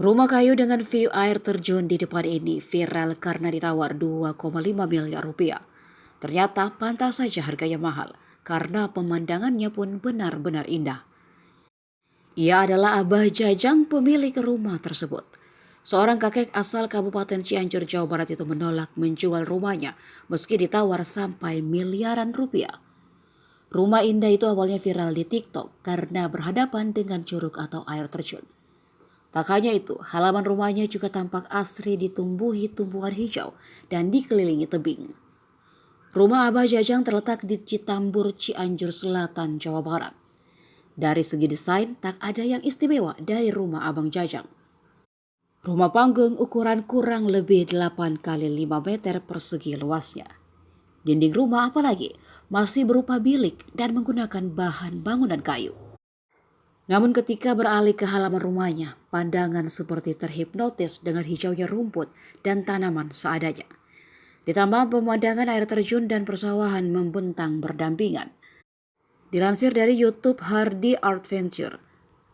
Rumah kayu dengan view air terjun di depan ini viral karena ditawar 2,5 miliar rupiah. Ternyata pantas saja harganya mahal karena pemandangannya pun benar-benar indah. Ia adalah Abah Jajang pemilik rumah tersebut. Seorang kakek asal Kabupaten Cianjur, Jawa Barat itu menolak menjual rumahnya meski ditawar sampai miliaran rupiah. Rumah indah itu awalnya viral di TikTok karena berhadapan dengan curug atau air terjun. Tak hanya itu, halaman rumahnya juga tampak asri ditumbuhi tumbuhan hijau dan dikelilingi tebing. Rumah Abah Jajang terletak di Citambur, Cianjur Selatan, Jawa Barat. Dari segi desain, tak ada yang istimewa dari rumah Abang Jajang. Rumah panggung ukuran kurang lebih 8 kali 5 meter persegi luasnya. Dinding rumah apalagi masih berupa bilik dan menggunakan bahan bangunan kayu. Namun ketika beralih ke halaman rumahnya, pandangan seperti terhipnotis dengan hijaunya rumput dan tanaman seadanya. Ditambah pemandangan air terjun dan persawahan membentang berdampingan. Dilansir dari YouTube Hardy Adventure,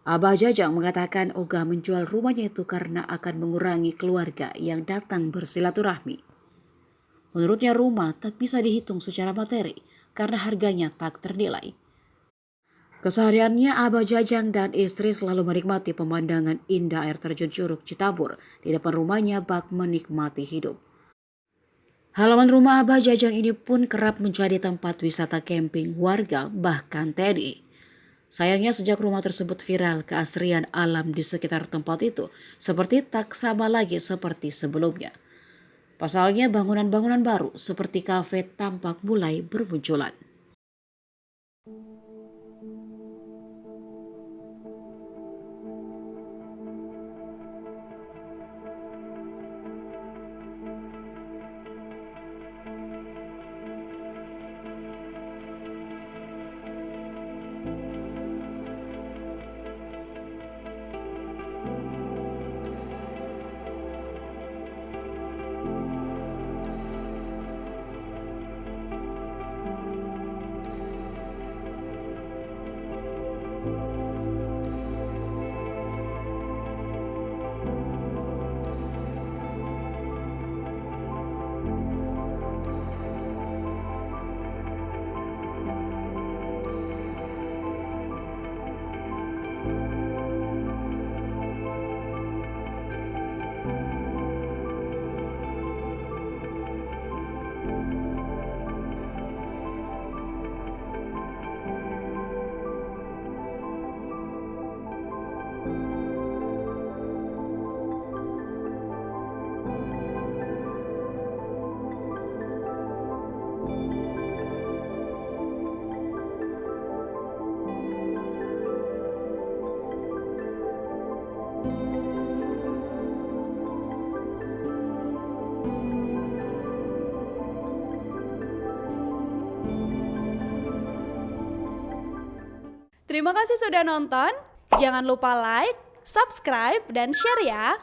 Abah Jajang mengatakan ogah menjual rumahnya itu karena akan mengurangi keluarga yang datang bersilaturahmi. Menurutnya rumah tak bisa dihitung secara materi karena harganya tak ternilai. Kesehariannya Abah Jajang dan istri selalu menikmati pemandangan indah air terjun Curug Citambur di depan rumahnya bak menikmati hidup. Halaman rumah Abah Jajang ini pun kerap menjadi tempat wisata camping warga bahkan TNI. Sayangnya sejak rumah tersebut viral, keasrian alam di sekitar tempat itu seperti tak sama lagi seperti sebelumnya. Pasalnya bangunan-bangunan baru seperti kafe tampak mulai bermunculan. Terima kasih sudah nonton. Jangan lupa like, subscribe, dan share ya.